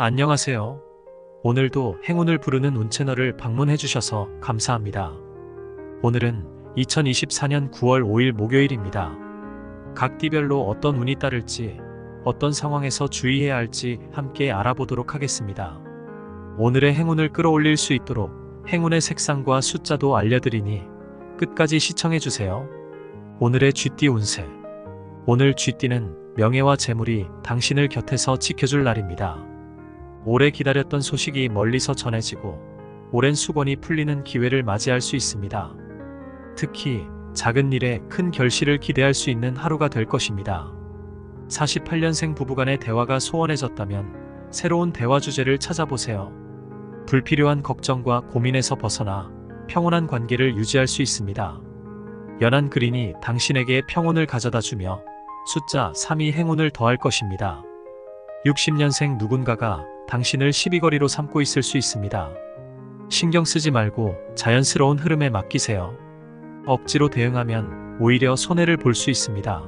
안녕하세요. 오늘도 행운을 부르는 운 채널을 방문해 주셔서 감사합니다. 오늘은 2024년 9월 5일 목요일입니다. 각 띠별로 어떤 운이 따를지, 어떤 상황에서 주의해야 할지 함께 알아보도록 하겠습니다. 오늘의 행운을 끌어올릴 수 있도록 행운의 색상과 숫자도 알려드리니 끝까지 시청해 주세요. 오늘의 쥐띠 운세. 오늘 쥐띠는 명예와 재물이 당신을 곁에서 지켜줄 날입니다. 오래 기다렸던 소식이 멀리서 전해지고 오랜 수건이 풀리는 기회를 맞이할 수 있습니다. 특히 작은 일에 큰 결실을 기대할 수 있는 하루가 될 것입니다. 48년생 부부간의 대화가 소원해졌다면 새로운 대화 주제를 찾아보세요. 불필요한 걱정과 고민에서 벗어나 평온한 관계를 유지할 수 있습니다. 연한 그린이 당신에게 평온을 가져다 주며 숫자 3이 행운을 더할 것입니다. 60년생 누군가가 당신을 시비거리로 삼고 있을 수 있습니다. 신경 쓰지 말고 자연스러운 흐름에 맡기세요. 억지로 대응하면 오히려 손해를 볼 수 있습니다.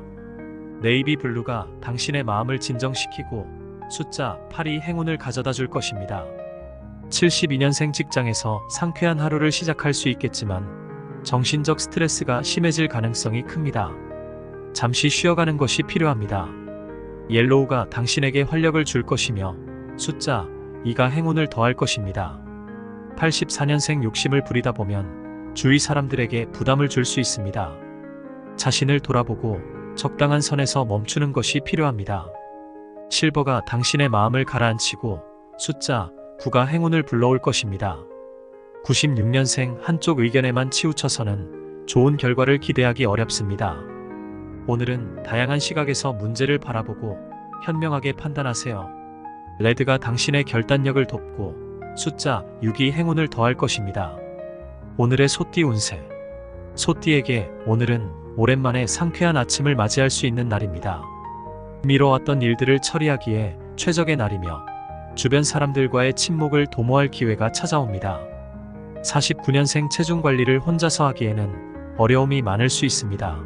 네이비 블루가 당신의 마음을 진정시키고 숫자 8이 행운을 가져다 줄 것입니다. 72년생 직장에서 상쾌한 하루를 시작할 수 있겠지만 정신적 스트레스가 심해질 가능성이 큽니다. 잠시 쉬어가는 것이 필요합니다. 옐로우가 당신에게 활력을 줄 것이며 숫자 2가 행운을 더할 것입니다. 84년생 욕심을 부리다 보면 주위 사람들에게 부담을 줄 수 있습니다. 자신을 돌아보고 적당한 선에서 멈추는 것이 필요합니다. 실버가 당신의 마음을 가라앉히고 숫자 9가 행운을 불러올 것입니다. 96년생 한쪽 의견에만 치우쳐서는 좋은 결과를 기대하기 어렵습니다. 오늘은 다양한 시각에서 문제를 바라보고 현명하게 판단하세요. 레드가 당신의 결단력을 돕고 숫자 6이 행운을 더할 것입니다. 오늘의 소띠 운세. 소띠에게 오늘은 오랜만에 상쾌한 아침을 맞이할 수 있는 날입니다. 미뤄왔던 일들을 처리하기에 최적의 날이며 주변 사람들과의 친목을 도모할 기회가 찾아옵니다. 49년생 체중 관리를 혼자서 하기에는 어려움이 많을 수 있습니다.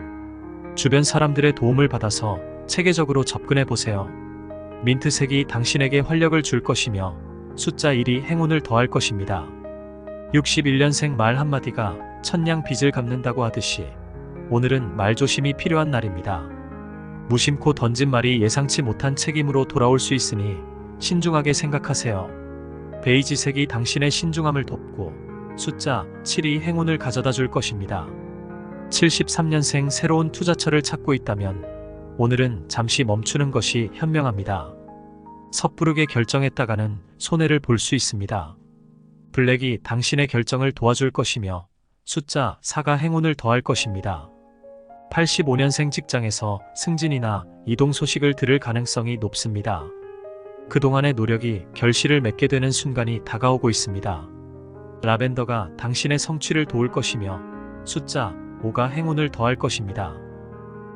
주변 사람들의 도움을 받아서 체계적으로 접근해 보세요. 민트색이 당신에게 활력을 줄 것이며 숫자 1이 행운을 더할 것입니다. 61년생 말 한마디가 천냥 빚을 갚는다고 하듯이 오늘은 말조심이 필요한 날입니다. 무심코 던진 말이 예상치 못한 책임으로 돌아올 수 있으니 신중하게 생각하세요. 베이지색이 당신의 신중함을 돕고 숫자 7이 행운을 가져다 줄 것입니다. 73년생 새로운 투자처를 찾고 있다면 오늘은 잠시 멈추는 것이 현명합니다. 섣부르게 결정했다가는 손해를 볼 수 있습니다. 블랙이 당신의 결정을 도와줄 것이며 숫자 4가 행운을 더할 것입니다. 85년생 직장에서 승진이나 이동 소식을 들을 가능성이 높습니다. 그동안의 노력이 결실을 맺게 되는 순간이 다가오고 있습니다. 라벤더가 당신의 성취를 도울 것이며 숫자 5가 행운을 더할 것입니다.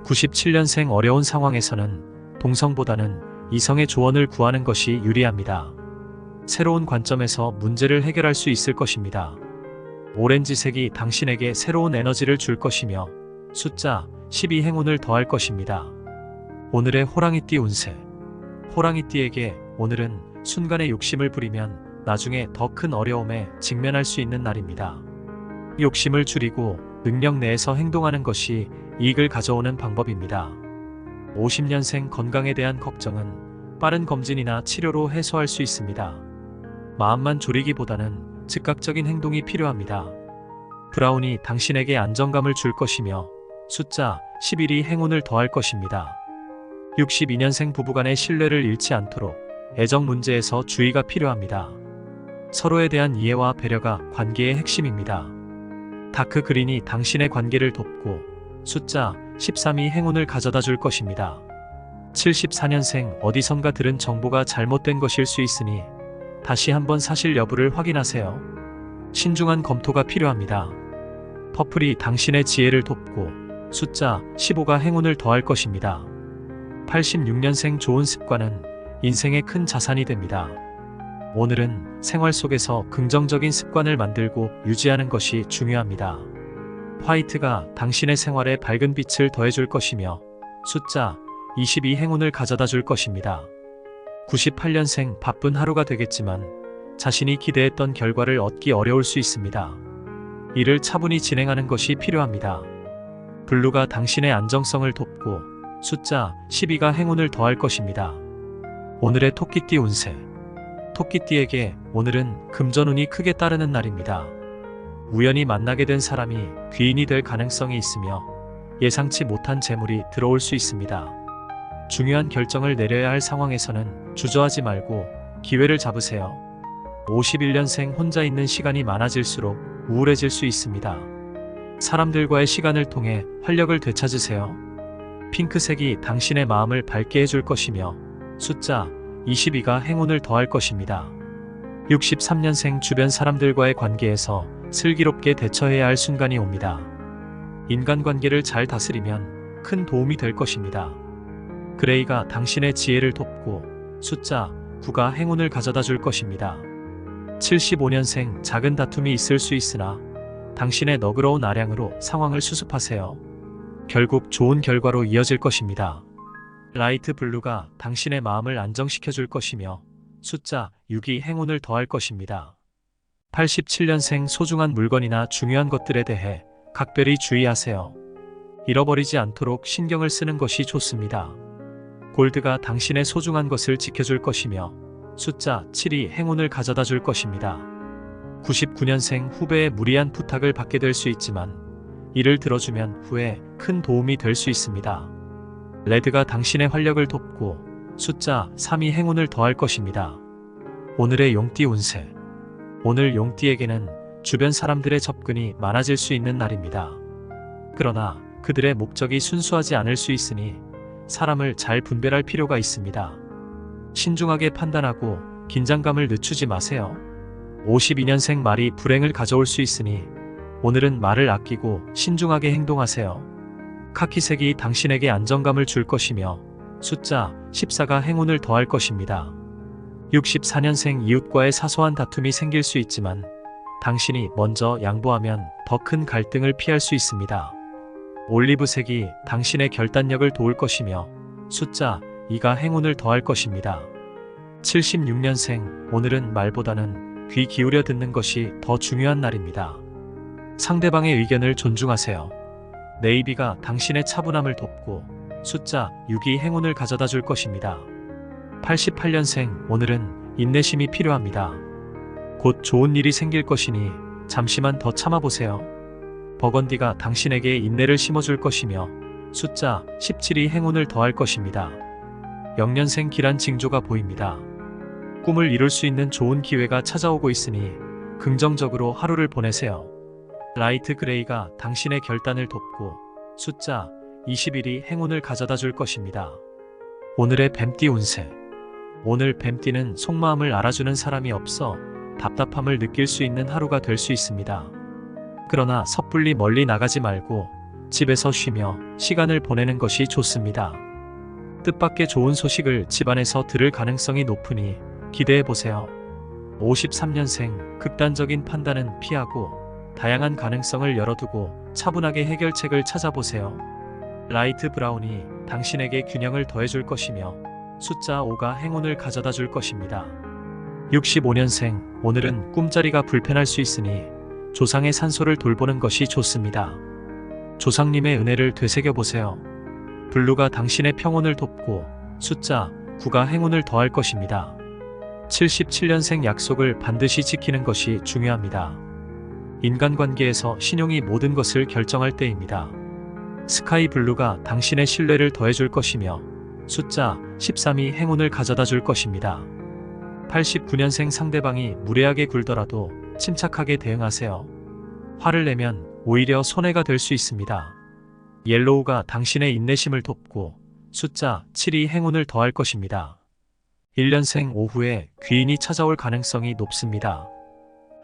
97년생 어려운 상황에서는 동성보다는 이성의 조언을 구하는 것이 유리합니다. 새로운 관점에서 문제를 해결할 수 있을 것입니다. 오렌지색이 당신에게 새로운 에너지를 줄 것이며 숫자 12 행운을 더할 것입니다. 오늘의 호랑이띠 운세. 호랑이띠에게 오늘은 순간의 욕심을 부리면 나중에 더 큰 어려움에 직면할 수 있는 날입니다. 욕심을 줄이고 능력 내에서 행동하는 것이 이익을 가져오는 방법입니다. 50년생 건강에 대한 걱정은 빠른 검진이나 치료로 해소할 수 있습니다. 마음만 졸이기보다는 즉각적인 행동이 필요합니다. 브라운이 당신에게 안정감을 줄 것이며 숫자 11이 행운을 더할 것입니다. 62년생 부부간의 신뢰를 잃지 않도록 애정 문제에서 주의가 필요합니다. 서로에 대한 이해와 배려가 관계의 핵심입니다. 다크 그린이 당신의 관계를 돕고 숫자 13이 행운을 가져다 줄 것입니다. 74년생 어디선가 들은 정보가 잘못된 것일 수 있으니 다시 한번 사실 여부를 확인하세요. 신중한 검토가 필요합니다. 퍼플이 당신의 지혜를 돕고 숫자 15가 행운을 더할 것입니다. 86년생 좋은 습관은 인생의 큰 자산이 됩니다. 오늘은 생활 속에서 긍정적인 습관을 만들고 유지하는 것이 중요합니다. 화이트가 당신의 생활에 밝은 빛을 더해줄 것이며 숫자 22 행운을 가져다 줄 것입니다. 98년생 바쁜 하루가 되겠지만 자신이 기대했던 결과를 얻기 어려울 수 있습니다. 이를 차분히 진행하는 것이 필요합니다. 블루가 당신의 안정성을 돕고 숫자 12가 행운을 더할 것입니다. 오늘의 토끼띠 운세. 토끼띠에게 오늘은 금전운이 크게 따르는 날입니다. 우연히 만나게 된 사람이 귀인이 될 가능성이 있으며 예상치 못한 재물이 들어올 수 있습니다. 중요한 결정을 내려야 할 상황에서는 주저하지 말고 기회를 잡으세요. 51년생 혼자 있는 시간이 많아질수록 우울해질 수 있습니다. 사람들과의 시간을 통해 활력을 되찾으세요. 핑크색이 당신의 마음을 밝게 해줄 것이며 숫자 22가 행운을 더할 것입니다. 63년생 주변 사람들과의 관계에서 슬기롭게 대처해야 할 순간이 옵니다. 인간관계를 잘 다스리면 큰 도움이 될 것입니다. 그레이가 당신의 지혜를 돕고 숫자 9가 행운을 가져다 줄 것입니다. 75년생 작은 다툼이 있을 수 있으나 당신의 너그러운 아량으로 상황을 수습하세요. 결국 좋은 결과로 이어질 것입니다. 라이트 블루가 당신의 마음을 안정시켜 줄 것이며 숫자 6이 행운을 더할 것입니다. 87년생 소중한 물건이나 중요한 것들에 대해 각별히 주의하세요. 잃어버리지 않도록 신경을 쓰는 것이 좋습니다. 골드가 당신의 소중한 것을 지켜줄 것이며 숫자 7이 행운을 가져다 줄 것입니다. 99년생 후배의 무리한 부탁을 받게 될 수 있지만 이를 들어주면 후에 큰 도움이 될 수 있습니다. 레드가 당신의 활력을 돕고 숫자 3이 행운을 더할 것입니다. 오늘의 용띠 운세. 오늘 용띠에게는 주변 사람들의 접근이 많아질 수 있는 날입니다. 그러나 그들의 목적이 순수하지 않을 수 있으니 사람을 잘 분별할 필요가 있습니다. 신중하게 판단하고 긴장감을 늦추지 마세요. 52년생 말이 불행을 가져올 수 있으니 오늘은 말을 아끼고 신중하게 행동하세요. 카키색이 당신에게 안정감을 줄 것이며 숫자 14가 행운을 더할 것입니다. 64년생 이웃과의 사소한 다툼이 생길 수 있지만 당신이 먼저 양보하면 더 큰 갈등을 피할 수 있습니다. 올리브색이 당신의 결단력을 도울 것이며 숫자 2가 행운을 더할 것입니다. 76년생 오늘은 말보다는 귀 기울여 듣는 것이 더 중요한 날입니다. 상대방의 의견을 존중하세요. 네이비가 당신의 차분함을 돕고 숫자 6이 행운을 가져다 줄 것입니다. 88년생 오늘은 인내심이 필요합니다. 곧 좋은 일이 생길 것이니 잠시만 더 참아보세요. 버건디가 당신에게 인내를 심어줄 것이며 숫자 17이 행운을 더할 것입니다. 영년생 기란 징조가 보입니다. 꿈을 이룰 수 있는 좋은 기회가 찾아오고 있으니 긍정적으로 하루를 보내세요. 라이트 그레이가 당신의 결단을 돕고 숫자 21이 행운을 가져다 줄 것입니다. 오늘의 뱀띠 운세. 오늘 뱀띠는 속마음을 알아주는 사람이 없어 답답함을 느낄 수 있는 하루가 될 수 있습니다. 그러나 섣불리 멀리 나가지 말고 집에서 쉬며 시간을 보내는 것이 좋습니다. 뜻밖의 좋은 소식을 집안에서 들을 가능성이 높으니 기대해보세요. 53년생 극단적인 판단은 피하고 다양한 가능성을 열어두고 차분하게 해결책을 찾아보세요. 라이트 브라운이 당신에게 균형을 더해줄 것이며 숫자 5가 행운을 가져다 줄 것입니다. 65년생 오늘은 꿈자리가 불편할 수 있으니 조상의 산소를 돌보는 것이 좋습니다. 조상님의 은혜를 되새겨보세요. 블루가 당신의 평온을 돕고 숫자 9가 행운을 더할 것입니다. 77년생 약속을 반드시 지키는 것이 중요합니다. 인간관계에서 신용이 모든 것을 결정할 때입니다. 스카이 블루가 당신의 신뢰를 더해줄 것이며 숫자 13이 행운을 가져다 줄 것입니다. 89년생 상대방이 무례하게 굴더라도 침착하게 대응하세요. 화를 내면 오히려 손해가 될 수 있습니다. 옐로우가 당신의 인내심을 돕고 숫자 7이 행운을 더할 것입니다. 1년생 오후에 귀인이 찾아올 가능성이 높습니다.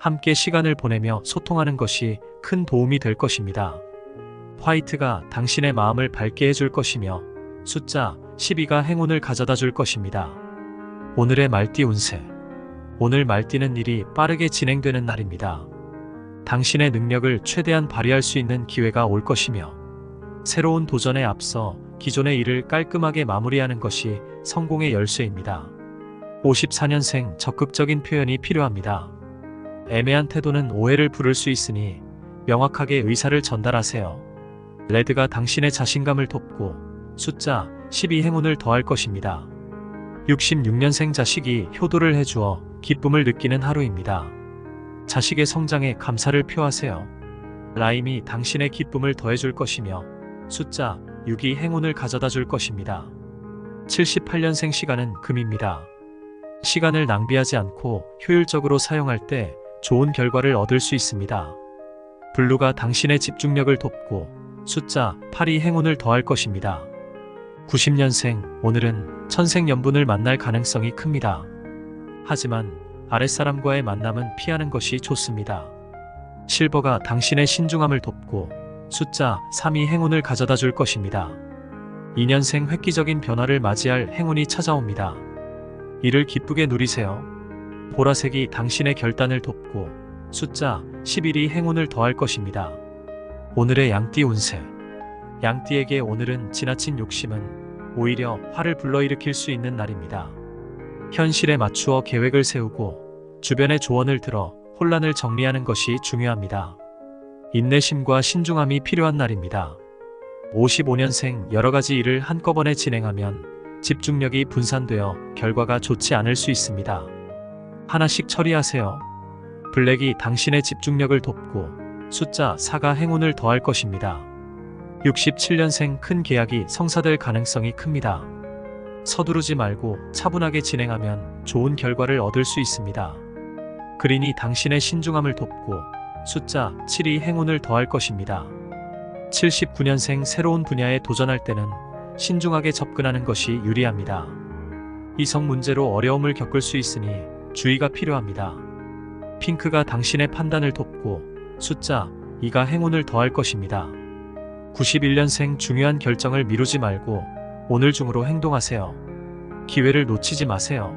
함께 시간을 보내며 소통하는 것이 큰 도움이 될 것입니다. 화이트가 당신의 마음을 밝게 해줄 것이며 숫자 12가 행운을 가져다 줄 것입니다. 오늘의 말띠 운세. 오늘 말띠는 일이 빠르게 진행되는 날입니다. 당신의 능력을 최대한 발휘할 수 있는 기회가 올 것이며 새로운 도전에 앞서 기존의 일을 깔끔하게 마무리하는 것이 성공의 열쇠입니다. 54년생 적극적인 표현이 필요합니다. 애매한 태도는 오해를 부를 수 있으니 명확하게 의사를 전달하세요. 레드가 당신의 자신감을 돕고 숫자 12 행운을 더할 것입니다. 66년생 자식이 효도를 해주어 기쁨을 느끼는 하루입니다. 자식의 성장에 감사를 표하세요. 라임이 당신의 기쁨을 더해줄 것이며 숫자 6이 행운을 가져다 줄 것입니다. 78년생 시간은 금입니다. 시간을 낭비하지 않고 효율적으로 사용할 때 좋은 결과를 얻을 수 있습니다. 블루가 당신의 집중력을 돕고 숫자 8이 행운을 더할 것입니다. 90년생, 오늘은 천생연분을 만날 가능성이 큽니다. 하지만 아랫사람과의 만남은 피하는 것이 좋습니다. 실버가 당신의 신중함을 돕고 숫자 3이 행운을 가져다 줄 것입니다. 2년생 획기적인 변화를 맞이할 행운이 찾아옵니다. 이를 기쁘게 누리세요. 보라색이 당신의 결단을 돕고 숫자 11이 행운을 더할 것입니다. 오늘의 양띠 운세. 양띠에게 오늘은 지나친 욕심은 오히려 화를 불러일으킬 수 있는 날입니다. 현실에 맞추어 계획을 세우고 주변의 조언을 들어 혼란을 정리하는 것이 중요합니다. 인내심과 신중함이 필요한 날입니다. 55년생 여러 가지 일을 한꺼번에 진행하면 집중력이 분산되어 결과가 좋지 않을 수 있습니다. 하나씩 처리하세요. 블랙이 당신의 집중력을 돕고 숫자 4가 행운을 더할 것입니다. 67년생 큰 계약이 성사될 가능성이 큽니다. 서두르지 말고 차분하게 진행하면 좋은 결과를 얻을 수 있습니다. 그린이 당신의 신중함을 돕고 숫자 7이 행운을 더할 것입니다. 79년생 새로운 분야에 도전할 때는 신중하게 접근하는 것이 유리합니다. 이성 문제로 어려움을 겪을 수 있으니 주의가 필요합니다. 핑크가 당신의 판단을 돕고 숫자 2가 행운을 더할 것입니다. 91년생 중요한 결정을 미루지 말고 오늘 중으로 행동하세요. 기회를 놓치지 마세요.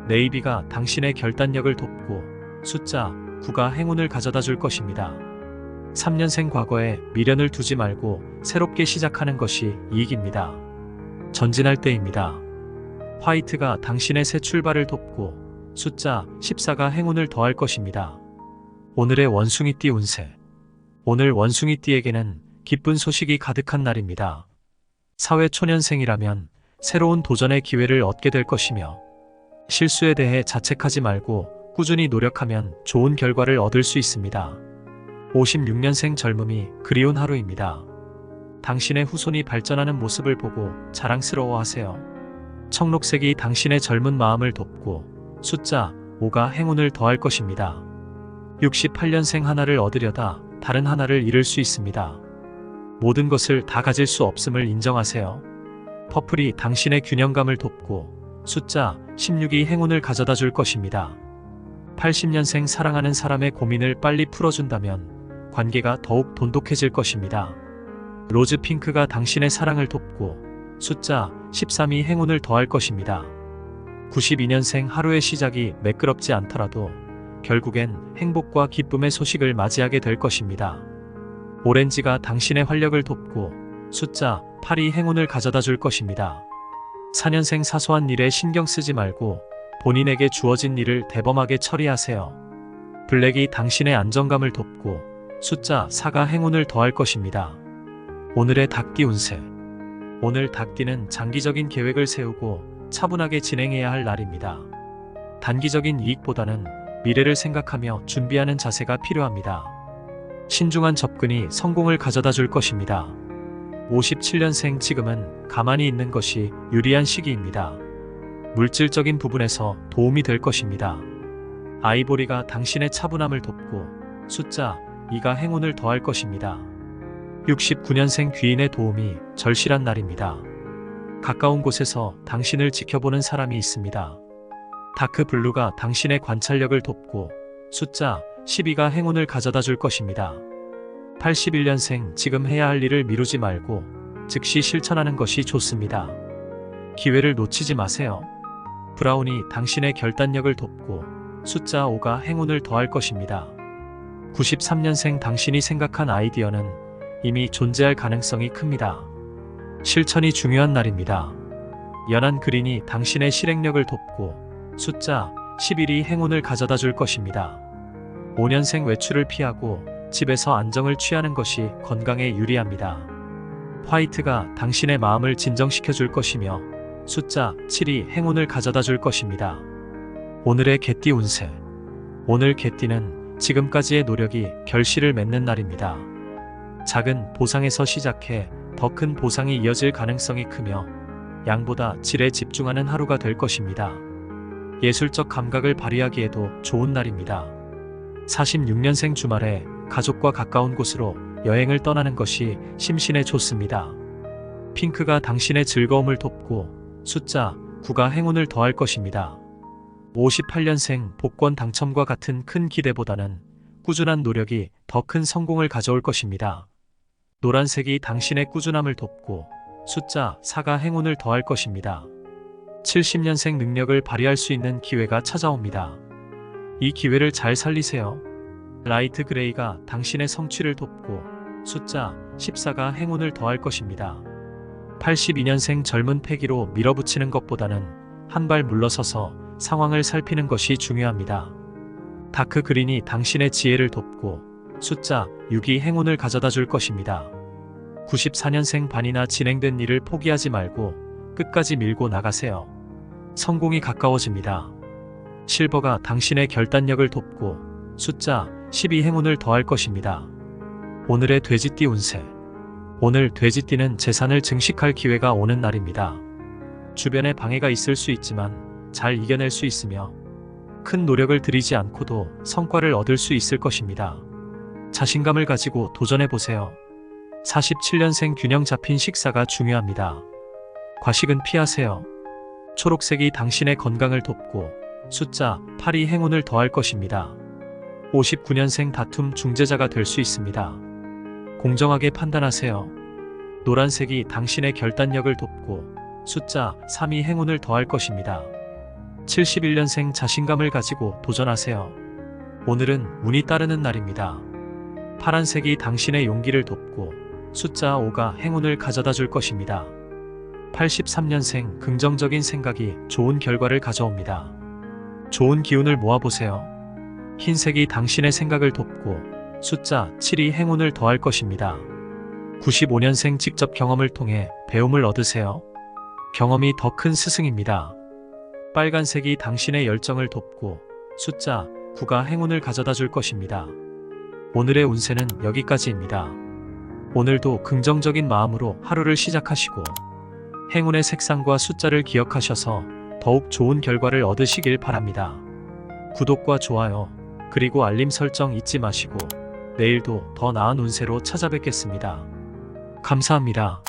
네이비가 당신의 결단력을 돕고 숫자 9가 행운을 가져다 줄 것입니다. 3년생 과거에 미련을 두지 말고 새롭게 시작하는 것이 이익입니다. 전진할 때입니다. 화이트가 당신의 새 출발을 돕고 숫자 14가 행운을 더할 것입니다. 오늘의 원숭이띠 운세. 오늘 원숭이띠에게는 기쁜 소식이 가득한 날입니다. 사회 초년생이라면 새로운 도전의 기회를 얻게 될 것이며 실수에 대해 자책하지 말고 꾸준히 노력하면 좋은 결과를 얻을 수 있습니다. 56년생 젊음이 그리운 하루입니다. 당신의 후손이 발전하는 모습을 보고 자랑스러워하세요. 청록색이 당신의 젊은 마음을 돕고 숫자 5가 행운을 더할 것입니다. 68년생 하나를 얻으려다 다른 하나를 잃을 수 있습니다. 모든 것을 다 가질 수 없음을 인정하세요. 퍼플이 당신의 균형감을 돕고 숫자 16이 행운을 가져다 줄 것입니다. 80년생 사랑하는 사람의 고민을 빨리 풀어준다면 관계가 더욱 돈독해질 것입니다. 로즈 핑크가 당신의 사랑을 돕고 숫자 13이 행운을 더할 것입니다. 92년생 하루의 시작이 매끄럽지 않더라도 결국엔 행복과 기쁨의 소식을 맞이하게 될 것입니다. 오렌지가 당신의 활력을 돕고 숫자 8이 행운을 가져다 줄 것입니다. 4년생 사소한 일에 신경 쓰지 말고 본인에게 주어진 일을 대범하게 처리하세요. 블랙이 당신의 안정감을 돕고 숫자 4가 행운을 더할 것입니다. 오늘의 닭띠 운세. 오늘 닭띠는 장기적인 계획을 세우고 차분하게 진행해야 할 날입니다. 단기적인 이익보다는 미래를 생각하며 준비하는 자세가 필요합니다. 신중한 접근이 성공을 가져다 줄 것입니다. 57년생 지금은 가만히 있는 것이 유리한 시기입니다. 물질적인 부분에서 도움이 될 것입니다. 아이보리가 당신의 차분함을 돕고 숫자 2가 행운을 더할 것입니다. 69년생 귀인의 도움이 절실한 날입니다. 가까운 곳에서 당신을 지켜보는 사람이 있습니다. 다크블루가 당신의 관찰력을 돕고 숫자 12가 행운을 가져다 줄 것입니다. 81년생 지금 해야 할 일을 미루지 말고 즉시 실천하는 것이 좋습니다. 기회를 놓치지 마세요. 브라운이 당신의 결단력을 돕고 숫자 5가 행운을 더할 것입니다. 93년생 당신이 생각한 아이디어는 이미 존재할 가능성이 큽니다. 실천이 중요한 날입니다. 연한 그린이 당신의 실행력을 돕고 숫자 11이 행운을 가져다 줄 것입니다. 5년생 외출을 피하고 집에서 안정을 취하는 것이 건강에 유리합니다. 화이트가 당신의 마음을 진정시켜 줄 것이며 숫자 7이 행운을 가져다 줄 것입니다. 오늘의 개띠 운세. 오늘 개띠는 지금까지의 노력이 결실을 맺는 날입니다. 작은 보상에서 시작해 더 큰 보상이 이어질 가능성이 크며 양보다 질에 집중하는 하루가 될 것입니다. 예술적 감각을 발휘하기에도 좋은 날입니다. 46년생 주말에 가족과 가까운 곳으로 여행을 떠나는 것이 심신에 좋습니다. 핑크가 당신의 즐거움을 돕고 숫자 9가 행운을 더할 것입니다. 58년생 복권 당첨과 같은 큰 기대보다는 꾸준한 노력이 더 큰 성공을 가져올 것입니다. 노란색이 당신의 꾸준함을 돕고 숫자 4가 행운을 더할 것입니다. 70년생 능력을 발휘할 수 있는 기회가 찾아옵니다. 이 기회를 잘 살리세요. 라이트 그레이가 당신의 성취를 돕고 숫자 14가 행운을 더할 것입니다. 82년생 젊은 패기로 밀어붙이는 것보다는 한 발 물러서서 상황을 살피는 것이 중요합니다. 다크 그린이 당신의 지혜를 돕고 숫자 6이 행운을 가져다 줄 것입니다. 94년생 반이나 진행된 일을 포기하지 말고 끝까지 밀고 나가세요. 성공이 가까워집니다. 실버가 당신의 결단력을 돕고 숫자 12 행운을 더할 것입니다. 오늘의 돼지띠 운세. 오늘 돼지띠는 재산을 증식할 기회가 오는 날입니다. 주변에 방해가 있을 수 있지만 잘 이겨낼 수 있으며 큰 노력을 들이지 않고도 성과를 얻을 수 있을 것입니다. 자신감을 가지고 도전해보세요. 47년생 균형 잡힌 식사가 중요합니다. 과식은 피하세요. 초록색이 당신의 건강을 돕고 숫자 8이 행운을 더할 것입니다. 59년생 다툼 중재자가 될 수 있습니다. 공정하게 판단하세요. 노란색이 당신의 결단력을 돕고 숫자 3이 행운을 더할 것입니다. 71년생 자신감을 가지고 도전하세요. 오늘은 운이 따르는 날입니다. 파란색이 당신의 용기를 돕고 숫자 5가 행운을 가져다 줄 것입니다. 83년생 긍정적인 생각이 좋은 결과를 가져옵니다. 좋은 기운을 모아보세요. 흰색이 당신의 생각을 돕고 숫자 7이 행운을 더할 것입니다. 95년생 직접 경험을 통해 배움을 얻으세요. 경험이 더 큰 스승입니다. 빨간색이 당신의 열정을 돕고 숫자 9가 행운을 가져다 줄 것입니다. 오늘의 운세는 여기까지입니다. 오늘도 긍정적인 마음으로 하루를 시작하시고 행운의 색상과 숫자를 기억하셔서 더욱 좋은 결과를 얻으시길 바랍니다. 구독과 좋아요, 그리고 알림 설정 잊지 마시고 내일도 더 나은 운세로 찾아뵙겠습니다. 감사합니다.